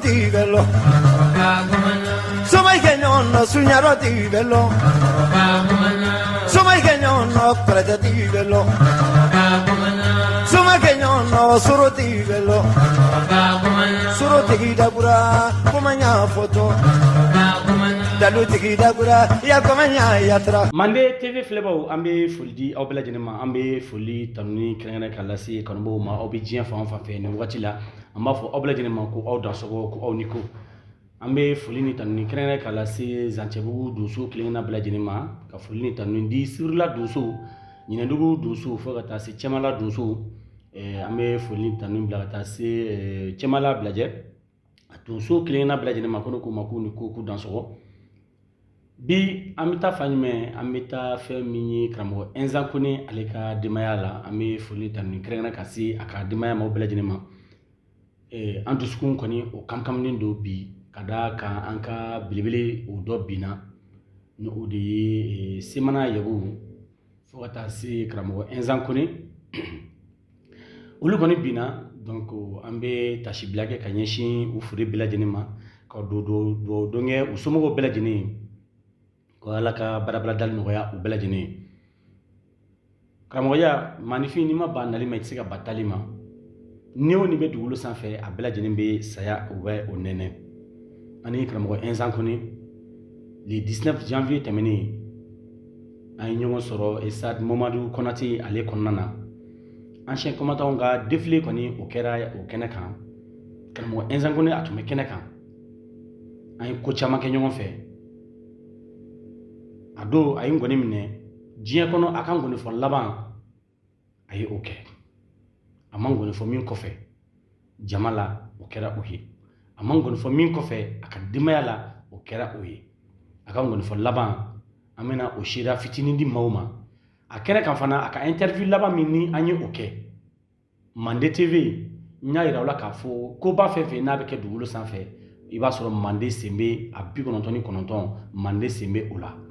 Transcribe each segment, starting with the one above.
di bello Somai che non sugnaro di bello Somai che non prete di bello Somai che non suro di bello Suro di da pura comagna foto Dalu di da pura ya comagna yatra Mande TV Flebo ambe fuldi obela jenema ambe fuli tanuni krengana kalasi kanbo ma obijien fa fe ni wati la amba fo obela jenema ko awda sogo ko awniko ambe fuli ni tanuni krengana kalasi zanchebu dusu klingna bela jenema ka fuli ni tanuni di surla dusu nyina dugu dusu fo kata se chemala dusu ambe fuli ni tanuni bela kata se chemala blaje dusu klingna bela jenema kono ko makuni ko dansogo bi amita fanyme amita fe minyi kramo enzankuni aleka dimaya la ami fuli tan krena kasi aka dimaya mo bela jinema anduskun koni o kamkam nindo bi kada ka anka bilibili o do bina no odi semana yagu fota si kramo enzankuni ulu koni bina donc ambe tashi blage kanyeshi u furi bela jinema ka do nge usomo bela jinema wala ka barabara dal noya u belajene kramoya manifi ni ma banali ma tsika batalima niwo ni be dugulu sanfɛ a belajene be saya owe onene ani kramoya enzankoni le 19 janvier temeni ay nyongo soro Esad Momadou Konati ale konnana ancien combattant nga défilé koni o kera o kenekan kramoya enzankoni atume kenekan ay ko chama ke nyongo fɛ ado ayi ngoni mine jiya kono aka ngoni fo laban ayi oke ama ngoni fo min kofe jamala o kera ohi ama ngoni fo min kofe aka dimayala o kera ohi aka ngoni fo laban amena o shira fitini di mawma akere kan fana aka interview laban minni anyi oke Mande TV nya ira wala ka fo ko ba fefe na be ke dugulu sanfɛ iba soro Mande sembe abi konontoni kononton Mande sembe ola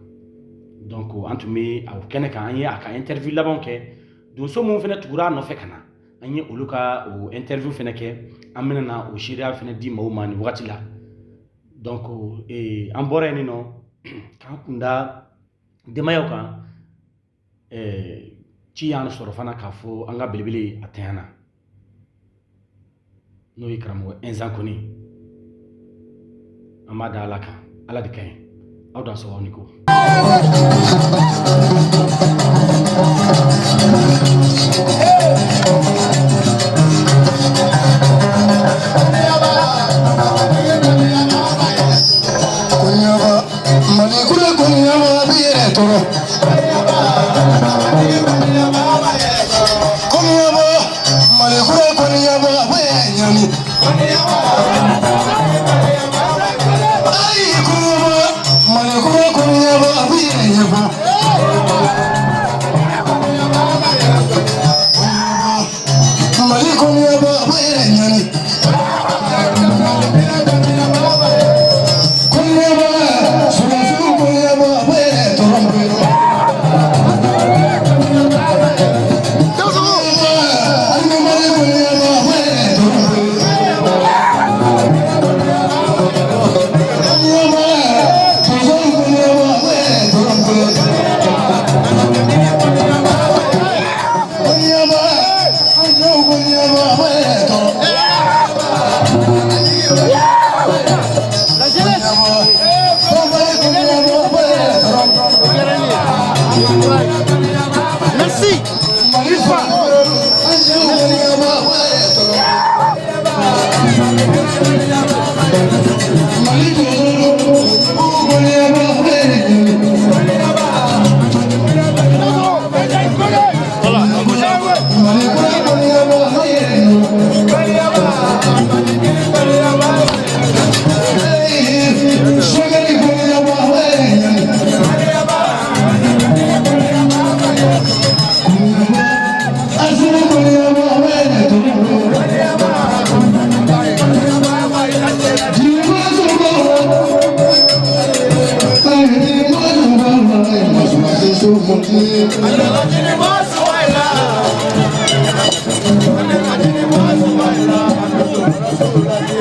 donc antume aw kene kan anye aka interview labon ke do so mun fene tugura no fe kana anye oluka o interview fene ke amena na o shira fene di mawma ni wati la donc ambore ni no kan kunda de mayo kan ci yana soro fana ka fo anga bilibili atena no ikramo enzankoni amada alaka ala de kay awdan so woniko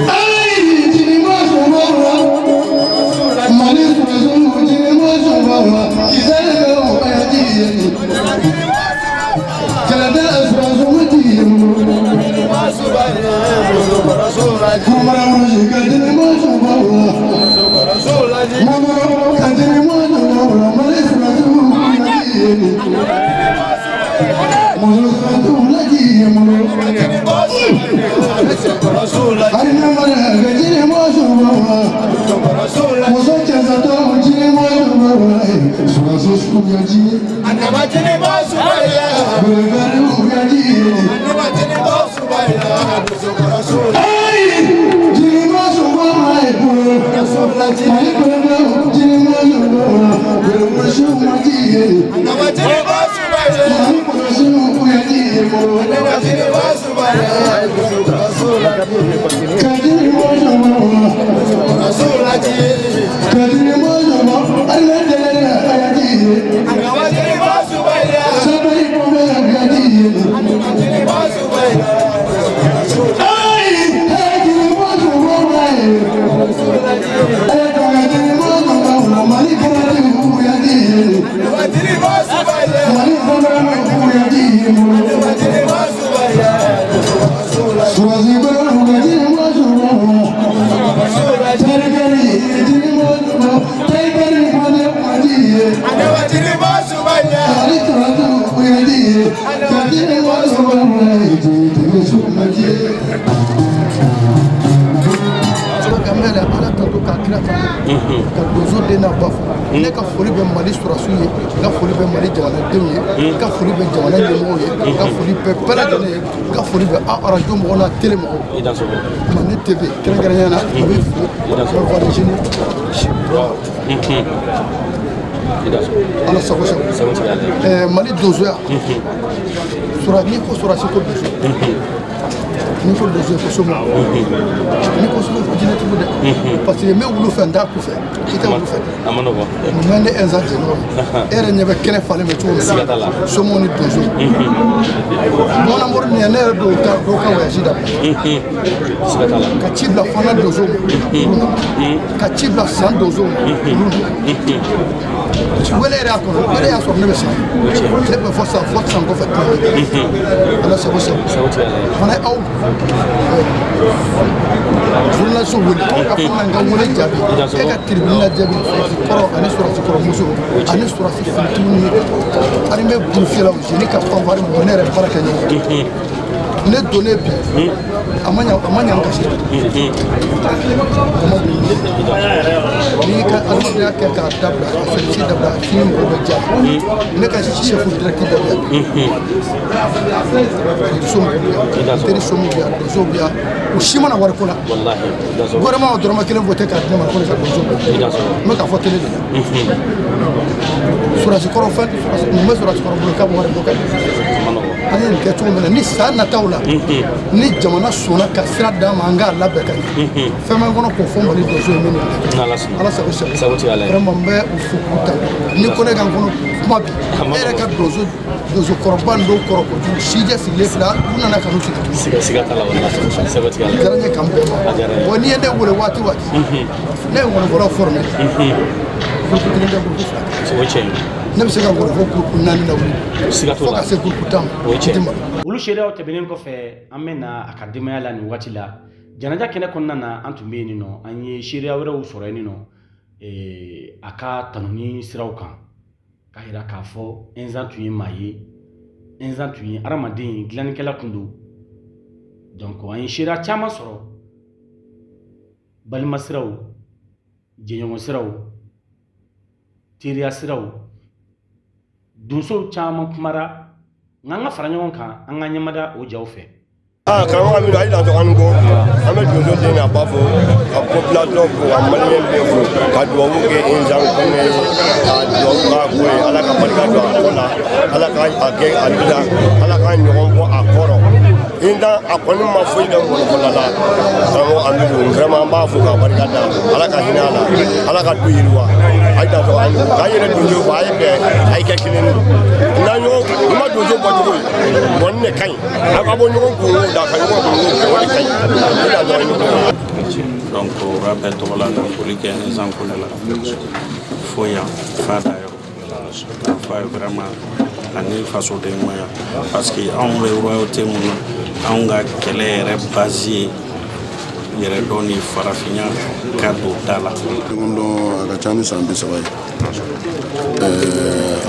Hey! ne ka foli bɛ Mali sɔrɔsiw ye, ka foli bɛ Mali jamanadenw ye, ka foli bɛ jamana ɲɛmɔgɔw ye, ka foli bɛ bɛɛ lajɛlen ye, ka foli bɛ radio mɔgɔw n'a télé mɔgɔw. Mande TV kɛrɛnkɛrɛnnenya la a bɛ fo, a bɛ voix des jeunes. Ala sago sago. Mali donsoya. Ni ko sɔrɔsi ko donso. Ni ko donso ko somo. Ni ko somo ko jinɛtigiw dɛ. Parce que n bɛ wulu fɛ n t'a ku fɛ. I tɛ wulu fɛ. A ma nɔgɔn. Mɛ ne ɛnsa jɛɲɔgɔn. E yɛrɛ ɲɛ bɛ kɛnɛ falen bɛ cogo min na. Somo ni donso. Mɔnamori nin ne yɛrɛ dɔw ka voyage dabila. Ka ci bila fana donso ma. Ka ci bila san donso ma. Wele yɛrɛ y'a kɔnɔ, wele y'a sɔrɔ ne bɛ san. Ne bɛ fɔ san kɔfɛ. Ala sago sago. Fana aw journaliste wele ka fana n ka wele jaabi e ka tribune lajaabi kɔrɔ ani sɔrɔsi kɔrɔmuso ani sɔrɔsi finitigiw ni ani bɛ burufiyɛlaw jeni ka fanfari mɔgɔ ne yɛrɛ baara kɛ ɲɔgɔn ne donnen bi a ma ɲa n kasi n'i ka adamadenya kɛ k'a dabila ka fɛnsi dabila sini mɔgɔw bɛ jaabi ne ka chef direct dabila teri somu bɛ yan donso bɛ yan u si mana wari ko la gouvernement dɔrɔmɛ kelen voté k'a di ne ma ko ne ka donso bɔ n bɛ k'a fɔ télé de la sɔrɔsi kɔrɔ fɛn mun bɛ sɔrɔsi kɔrɔ bolo k'a bɛ wari bɔ ka di an ye nin kɛ cogo min na ni san nataw la ni jamana sɔnna ka sira d'an ma an k'a labɛn ka ɲɛ fɛn bɛ n kɔnɔ k'o fɔ Mali donso ye min ala sago sago vraiment n bɛ u fo k'u ta ni ko ne ka n kɔnɔ kuma bi e yɛrɛ ka donso kɔrɔba dɔw kɔrɔ kojugu sijɛ sigilen filɛ u nana ka n'u sigi siga t'a la diyara n ye kan bɛɛ ma bon n'i ye ne wele waati ne ye wɔlɔfɔlaw formé groupe kelen tɛ groupe fila ne bɛ se ka wɔlɔ fɔ groupe 4 na wuli fo ka se groupe 10 ma olu seereyaw tɛmɛnen kɔfɛ an bɛ na a ka denbaya la nin waati la janaja kɛnɛ kɔnɔna na an tun bɛ yen nɔ an ye seereya wɛrɛw sɔrɔ yen nɔ a ka tanuni siraw kan k'a jira k'a fɔ Inzan tun ye maa ye Inzan tun ye adamaden dilannikɛla tun don donc an ye seereya caman sɔrɔ balima siraw jɛɲɔgɔn siraw teriya siraw donsow caman kumara nka an ka fara ɲɔgɔn kan an ka ɲɛmada o jaw fɛ karamɔgɔ min a ye dan an ko an bɛ donso den a b'a fɔ ka population fo ka maliyɛn bɛɛ fo ka duwawu kɛ Inzan Kone ka duwawu k'a ko ye ala ka barika don a ko la ala ka a kɛ a bila ala ka ɲɔgɔn bɔ a kɔrɔ Inzan a kɔni ma foyi kɛ mɔgɔfɔla la karamɔgɔ Amidu vraiment an b'a fo ka barika da ala ka hinɛ a la ala ka du yiriwa a ye dan an ko k'a yɛrɛ donso fo a ye bɛn a ye kɛ kelen ye n'a ɲɔgɔn i ma donso bɔcogo ye bɔnni de ka ɲi a ka bɔ ɲɔgɔn kun donc rappel tɔgɔ la ka foli kɛ Inzan Kone la fo yan f'a da yɔrɔ k'a fɔ a ye vraiment ani fasoden ɲumanya parce que anw bɛ royauté mun na anw ka kɛlɛ yɛrɛ base ye yɛrɛ dɔn ni farafinya ka don da la. ɲɔgɔn dɔn a ka ca ni san 30 ye.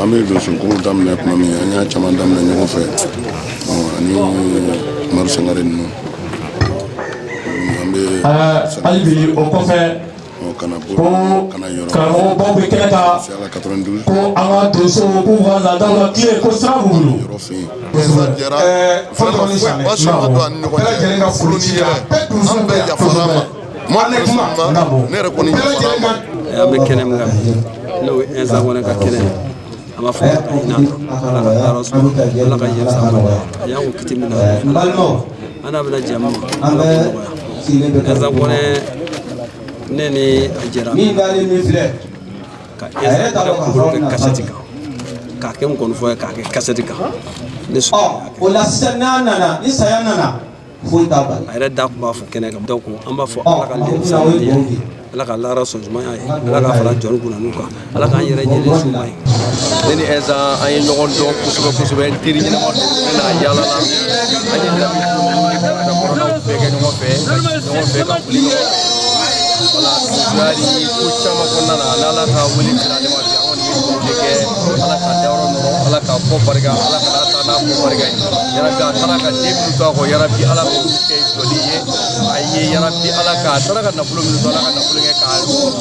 an bɛ donsokow daminɛ tuma min an y'a caman daminɛ ɲɔgɔn fɛ ani Umaru Sangare ninnu. an bɛ hali bi o kɔfɛ kana bɔ kana yɔrɔ karamɔgɔbaw bɛ kɛnɛ kan ko an ka donsow k'u ka laadaw latilen ko sira b'u bolo. yɔrɔ fɛ yen. fɛn dɔ ni sanni ma sɔn ka don ani ɲɔgɔn cɛ furu ni yɛrɛ an bɛɛ yafara ma ne yɛrɛ kɔni yafara ma. an bɛ kɛnɛ min kan n'o ye Insa Kone ka kɛnɛ an b'a fɔ Ala ka yɔrɔ sɔrɔ Ala ka yɛrɛ sama a y'an ko kiti min na an n'a bɛna jɛ ma Insa Kone ne ni a jɛra ka Insa Kone kunkolo kɛ kasɛti kan k'a kɛ n kɔni fɔ ye k'a kɛ kasɛti kan ne sɔnna o la sisan n'a nana ni saya nana foyi t'a bali a yɛrɛ da tun b'a fɔ kɛnɛ kan donc an b'a fɔ Ala ka lɛn sabatiya Ala ka lahara sɔn ɲumanya ye Ala ka fara jɔn kunnanu kan Ala k'an yɛrɛ ɲɛlen suma ye. ne ni Insa an ye ɲɔgɔn dɔn kosɛbɛ kosɛbɛ n teri ɲɛnama don ne n'a yaalala an ye lamɛn kɔrɔlaw bɛɛ kɛ ɲɔgɔn fɛ ka ɲɔgɔn fɛ ka kuli ɲɔgɔn fɛ wala suyari ko caman kɔnɔna na n'Ala ka wele sera ne ma bi an kɔni bɛ dugawu de kɛ Ala ka dayɔrɔ nɔrɔ Ala ka bɔ barika Ala ka n'a ta n'a bɔ barika ye yarabi a taara ka den minnu to a kɔ yarabi Ala k'olu kɛ jɔli ye a ye yarabi Ala ka a taara ka nafolo minnu to Ala ka nafolo kɛ k'a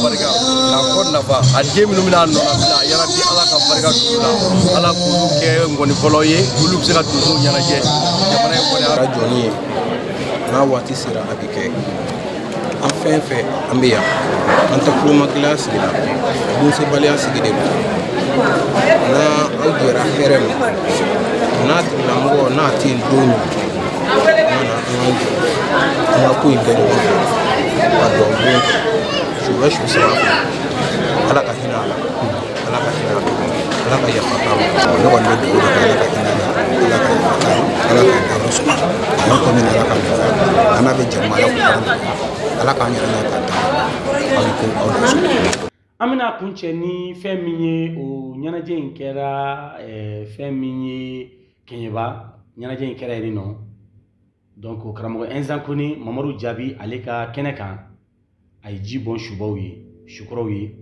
barika k'a kɔ nafa a den minnu bɛna a nɔ na bila yarabi Ala ka barika d'u la Ala k'olu kɛ ngɔni fɔlɔ ye olu bɛ se ka donsow ɲɛnajɛ jamana in kɔni a jɔli ye n'a waati sera a bɛ kɛ an fɛn fɛn an bɛ yan an tɛ kulomagilenya sigi la donsebaliya sigi de don n'an jɛra hɛrɛ ma n'a tigilamɔgɔ n'a tɛ yen don min an ka na an k'an jɔ an ka ko in kɛ ɲɔgɔn fɛ ka dugawu don su bɛ su sira fɛ Ala ka hinɛ a la Ala ka hinɛ a la Ala ka yafa k'a ma ne kɔni bɛ dugawu de kɛ Ala ka hinɛ a la Ala ka yafa k'a ma Ala ka dayɔrɔ sɔrɔ an kɔni Ala ka yafa an n'a bɛ jɛn Ala k'o Ala k'an yɛrɛ n'a ka taa aw ko aw dɔn. an bɛna kuncɛ ni fɛn min ye o ɲɛnajɛ in kɛra fɛn min ye Kɛɲɛba ɲɛnajɛ in kɛra yen nɔ donc karamɔgɔ Insa Kone Mamadu Jaabi ale ka kɛnɛ kan a ye ji bɔn subaw ye sukɔrɔw ye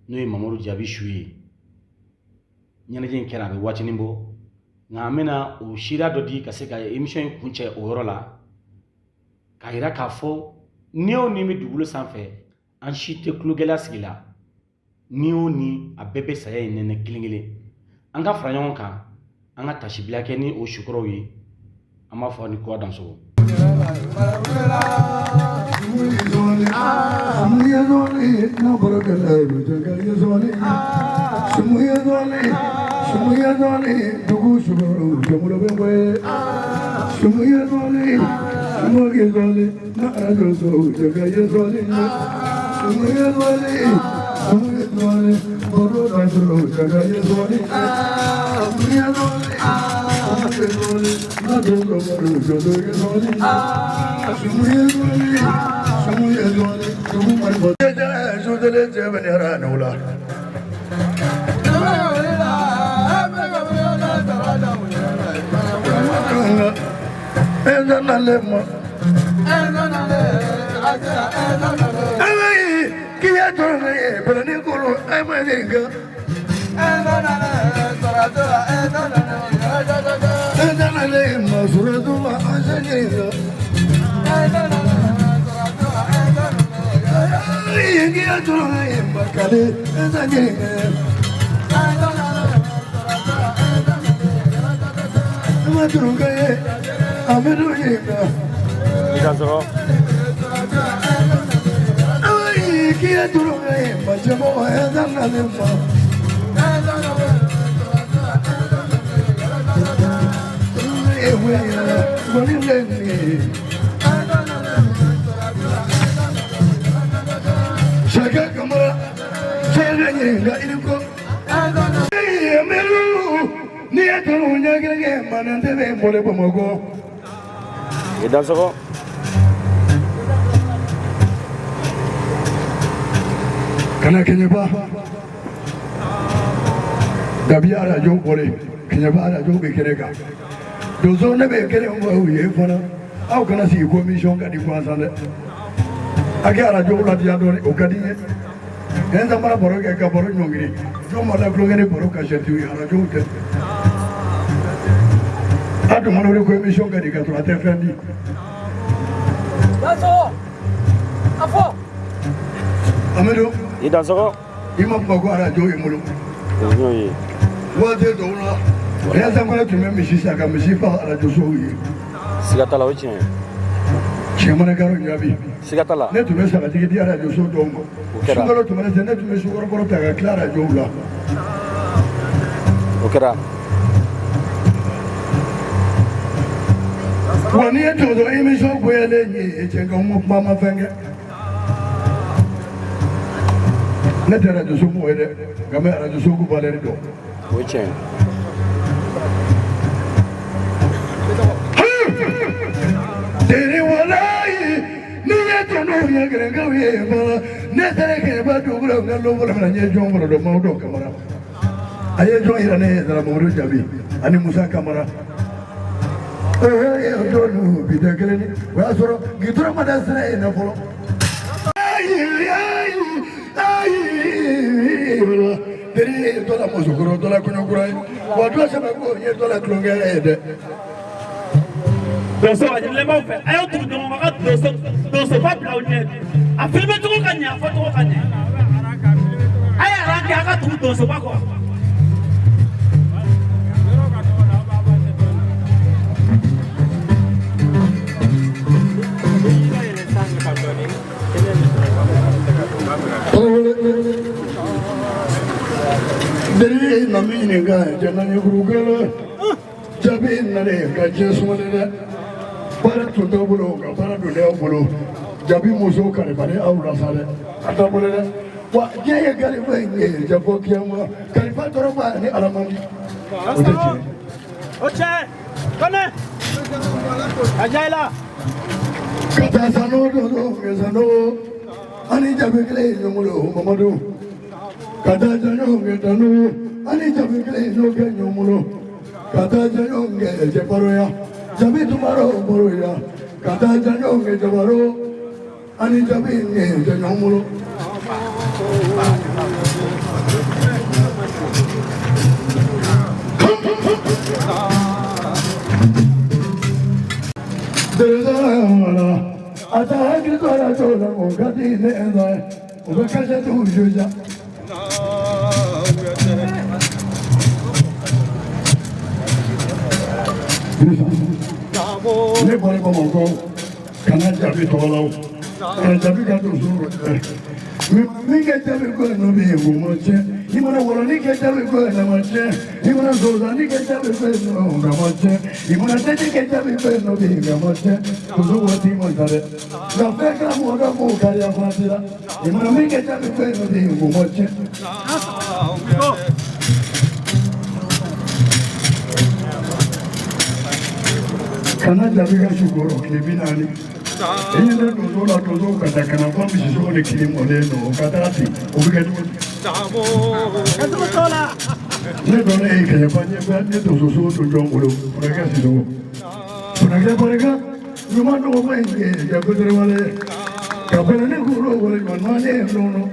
n'o ye Mamadu Jaabi su ye ɲɛnajɛ in kɛra a bɛ waatinin bɔ nka an bɛna o sira dɔ di ka se ka émission in kuncɛ o yɔrɔ la k'a yira k'a fɔ ni o ni bɛ dugukolo sanfɛ an si tɛ tulogɛlɛya sigi la ni o ni a bɛɛ bɛ saya in nɛnɛ kelen kelen an ka fara ɲɔgɔn kan an ka tasibila kɛ ni o sukɔrɔw ye an b'a fɔ ni kɔ danso. Kana Kɛɲɛba Dabiya radio kɔrɔ kenya ba radio be kere ka donso ne be kere mo ye fona aw kana si commission ka di kwansale ake radio la dia do o kadi enza mara boro ka boro nyongiri no mo la klogene boro ka jetu radio te adu mo le commission ka di ka to atefendi Daso afo Amedo ida soko imam ko radio imulu oui wate do na ya zangona tume mishisa ka mishifa radio sowi sigatala o chien chemana garo nyabi sigatala ne tume saka tigi dia radio so dongo sungalo tume ne tume sugoro boro ta ka clara joula okera wani eto do emission ko ele ni echenga mo mama fenge ne te radio so mo ele game radio so ko valeri do o chien tere walai ni eto no ya grenga we bala ne tere ke ba do gro ngalo bala na nye jongoro do mawdo kamara aye jo ira ne dara mo jabi ani musa kamara do no bidagele ni wa soro gidro madasre na folo tere do la mo sokoro do la kunyo kurai wa do se ba ko ye do la klongere de Doso ajile ma fe ayo tu do ma doso pa bla unet a filme to ka nya foto ka nya aya ra ka ka tu doso pa ko Dere na mine ga jana ni gurugala jabe na re ga jesu ne para to do bolo ga para do le bolo jabi mozo kare bare awra sale ata bolo le wa je gari ba nge jabo kiyama kare pa toro ba ni alamani oche kone ajaila kata sano do sano ani jabe kle nyumulo mamadu kata janyo nge tanu ani jabe kle no ke nyumulo kata janyo nge jabaro ya jabe tumaro boro ya kata janyo nge jabaro ani jabe nge nyumulo Dela ata agri kora tola mo gadi ne enda o ka ja tu juja ne bore ko mo ko kana jabi tola kana jabi ka to suru mi ke jabi ko no be mo mo che ni mo wala ni ke jabi ko na mo che ni mo zoza ni ke jabi ko no na mo che ni mo te ke jabi ko no be na mo che to zo wati mo dare na fe ka mo da mo ka ya fatira ni mo mi ke jabi ko no be mo che kana jabi ka shugoro klebinani ene da dozo kada kana kwa bishiso ne kilimo leno kadati ubike tu ne dole ke fanye ba ne dozo so to jongolo urega siso urega porega nyuma no menge ya kudere wale kabana ne guro wale manane no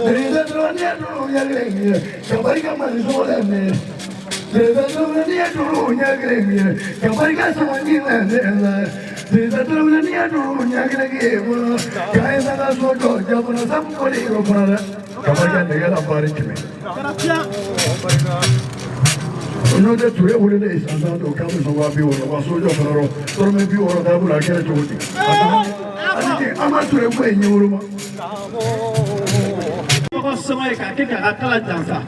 ere da ne no ya le kabari ka mali so le ne ere da no ya gre kabari ka so ni ne Desa terusnya dunia lagi, kaya sana sodo, jaman sam koli rombongan, kamarnya negara baris kami. Uno de ture udah deh, anda tuh kamu semua biur, masuk jauh kenaro, terus biur ada bulan kira cuti. Amat ture gue nyuruh mah. Kau semua kakek kakak kalah jangsa.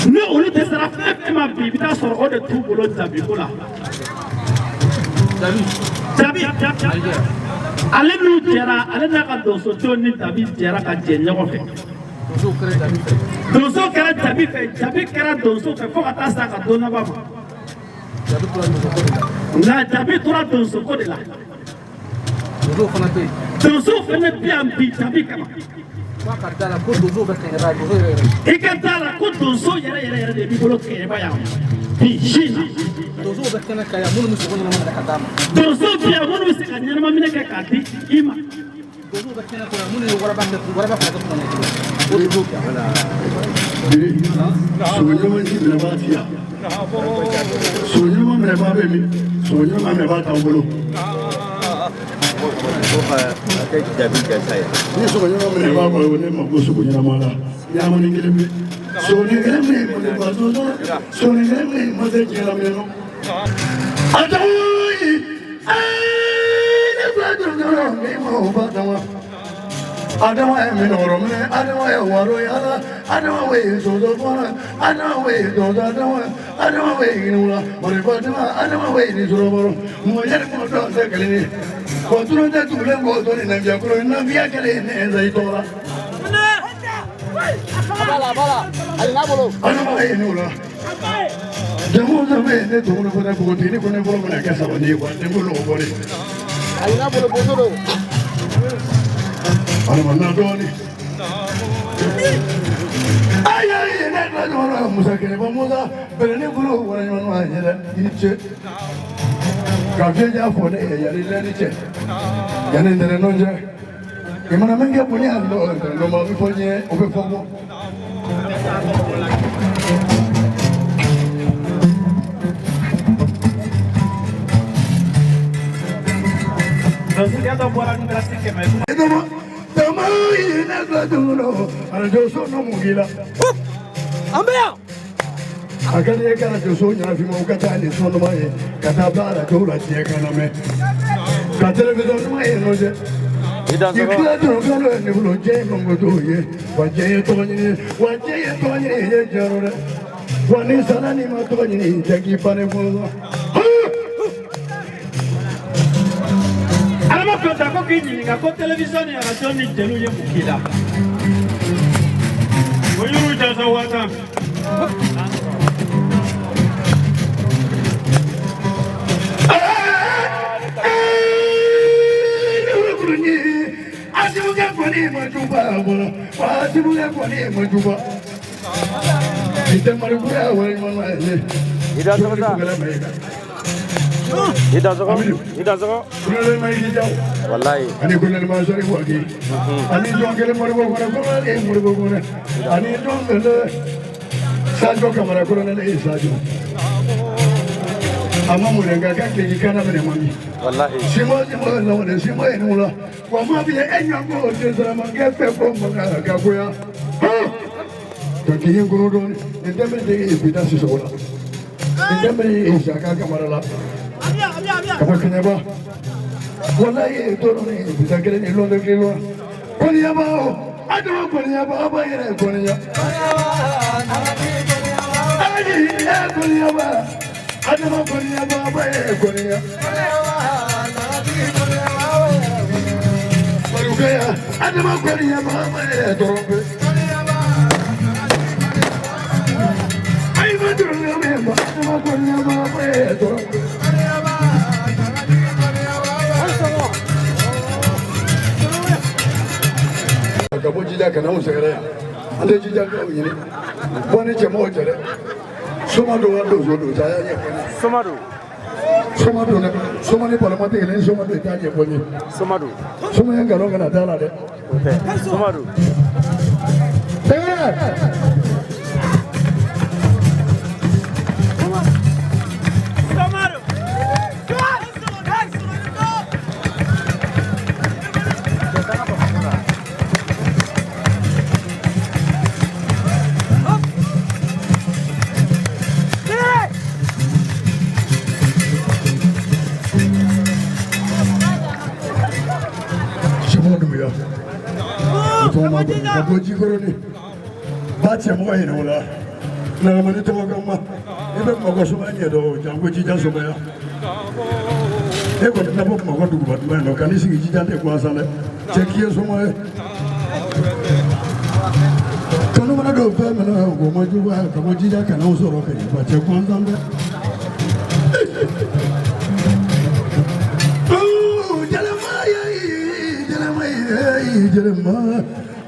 Ni ulu desa emang bibita sorok de tu bulan jabi pula. Jabi, ale n'u jɛra, ale n'a ka donso ni Dabi jɛra ka jɛ ɲɔgɔn fɛ. Donso kɛra Jabi fɛ, Jabi kɛra donso fɛ fo ka taa se a ka don laban ma. Nka Jabi tora donso ko de la. Donso fana bɛ yan bi Jabi kama. I ka t'a la ko donso yɛrɛ de b'i bolo kɛɲɛba yan bi Chine donso bɛ kɛnɛ kan yan minnu bɛ sogo ɲɛnama minɛ ka d'a ma donso bɛ yan minnu bɛ se ka ɲɛnama minɛ kɛ k'a di i ma donso bɛ kɛnɛ kan yan minnu ye waraba fila kɛ kɔnɔ o donso bɛ yan. sogo ɲɛnama ji minɛ b'a fiyɛ sogo ɲɛnama minɛ b'a bɛ min sogo ɲɛnama minɛ b'a t'an bolo. Ni sogo ɲɛnama minɛ b'a bolo ne ma ko sogo ɲɛnama la ɲɛnamani kelen bɛ sogonin kelen bɛ yen mɔni ba tɔ sogonin kelen bɛ yen ma se tiɲɛ la minɛ nɔ. a tɔgɔ ye ne fila dɔrɔn min ma o ba dama adama ye min wɔrɔ minɛ adama ye waro ye ala adama ye soso fɔlɔ adama ye dɔdɔ adama ye yiriwula mɔni ba dama adama ye nin sɔrɔ bɔrɔ mɔgɔ yɛrɛ mɔgɔ dɔn tɛ kelen ye. Control de tout le monde, on est bien pour une vie à quelle est les étoiles. Kafeja fone yari leniche yani ndere nonje imana mengi punya ndo ma bi fonye obe fogo Nasikiaga bora ni drastique mais tama ina gladuro arjo sono mugila ambea akali kana joso nya fi mo kata ni sono mai kata bara dola tie kana me kata le do mai no je ikla do kana ni bulo je mo do ye wa je to ni ye jarore wa ni sana ni ma to ni jagi pane mo alama konta ko kini nga ko television ya radio ni telu ye mukila oyuru jaza wata wallahi ani kullal ma shari wagi ani jongale morbo gona ko e morbo gona ani jongale sajo kamara ko na le sajo amma mu danga kake yi kana bane mami wallahi simo la wala simo enu la wa ma bi enyo ko de sara ma gefe ko mo na ga ko ya to kiyen ko don en dembe de e bida si so wala en dembe e shaka kamara la ka kenya ba wallahi to no ne bida kele ni lo de kilo ko ni ba o adama ko ni ba ba yere ko ni ya ko ni ba adama konya baba konya barukaya adama konya baba torombe ay madrunga memba adama konya baba torombe kabo jida kana usagara ande jida ko yini boni chemo jere Somado wando zodo saya ye Somado ne Somani parliament ele Somado ta ye boni Somado Somani ngalo ngana dala de Somado Kabo jikoro ni bati mo yin wala na mo ni to ga ma e be mo go so ma nye do jango jija so ma ya e ko na bo mo go du ba ma no kanisi jija te ko asale chekie so ma kanu mana do pe me na go mo ju ba kabo jija kana so ro ke ba che ko nzambe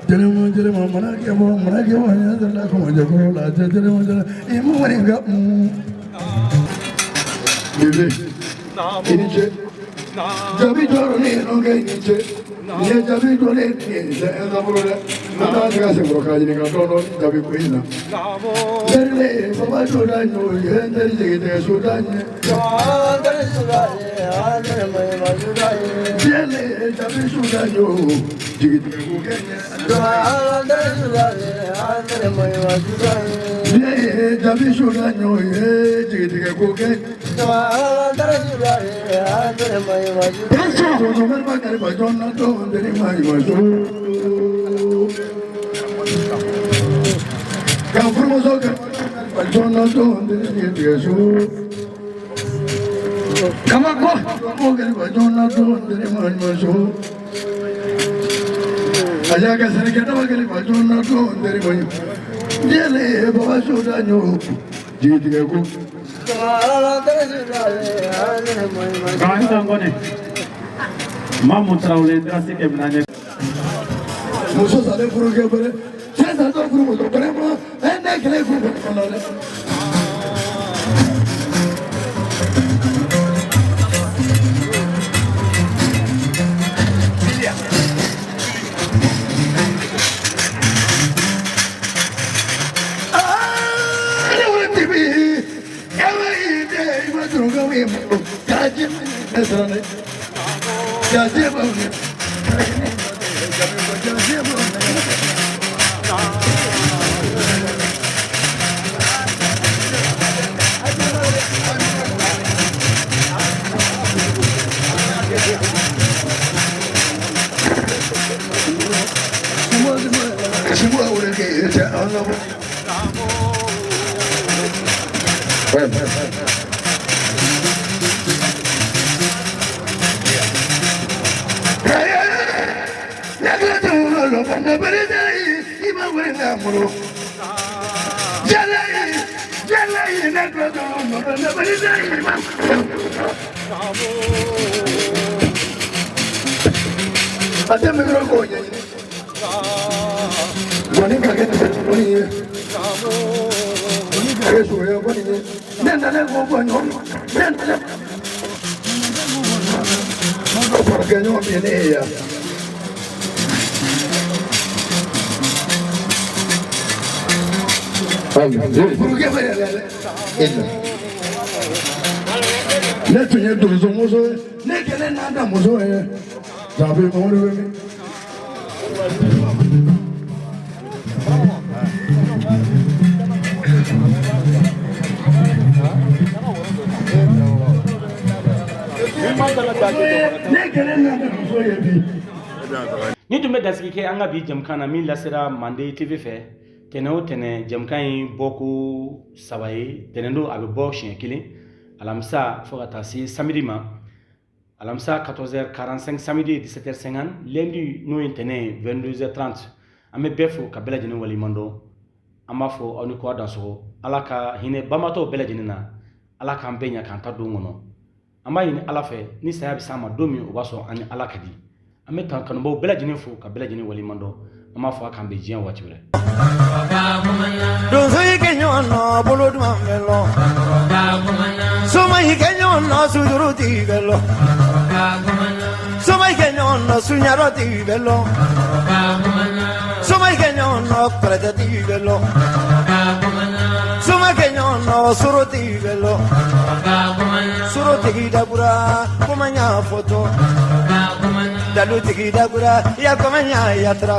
Jelema manake mo nyadala ko jagoro la jelema imu waringa bebe iniche jabi joro ni longe iniche ye jabi jole ni se ezabule nada ga se bro kaji ni ga dono jabi kuina derle baba jola no ye derle de sudanye derle sudanye ane mai majudanye derle jabi sudanye jigi de ku kenya derle sudanye ane mai majudanye ye jabi sudanye ye jigi de ku kenya derle sudanye ane mai majudanye no mer bagare bajonna to ndere mai majudanye Confirmo que John Anton de Jesús. Camacó, John Anton de Manso. Allá que se le quedaba que le John Anton de Manso. Yele, Baba Sudaño, Jitigaku. Kahitangone. Mamu Traule, Drassi Kemane. Muso sale puro que pare. Senza to grupo to premo e ne che le grupo colore Até me vergonha. Quando que é isso eu vou dizer. Nenda vou não. Nenda. Não porque não me neia. Por que vai ela? Neto nye dozo mozo, ne kele nada mozo e, zabe mori we. Ne kele nada mozo e bi. Ni tumbe dasiki ke anga bi jamkana min lasira Mande TV fe. Tene o tene jamkan boku sabaye tene ndo abe bo chien kilin alamsa fo ka si samedi ma alamsa 14h45 samedi 17h50 lundi no tene 22h30 ame befo ka bela jeni wali mando ama fo oni ko daso alaka hine bamato bela jeni na alaka ambenya kan ta dungono ama yin alafe ni sayabi sama domi o baso ani alaka di ame tan kan bo bela jeni fo ka bela jeni wali mando ama fo kan be jian wachire Don't say kenyon no bolo du melo. Soma kenyon no sujuru di velo. Soma kenyon no sunyaro di velo. Soma kenyon no prete di velo. Soma kenyon no suru di velo. Suru di dabura kumanya foto. Dalu di dabura ya kumanya yatra.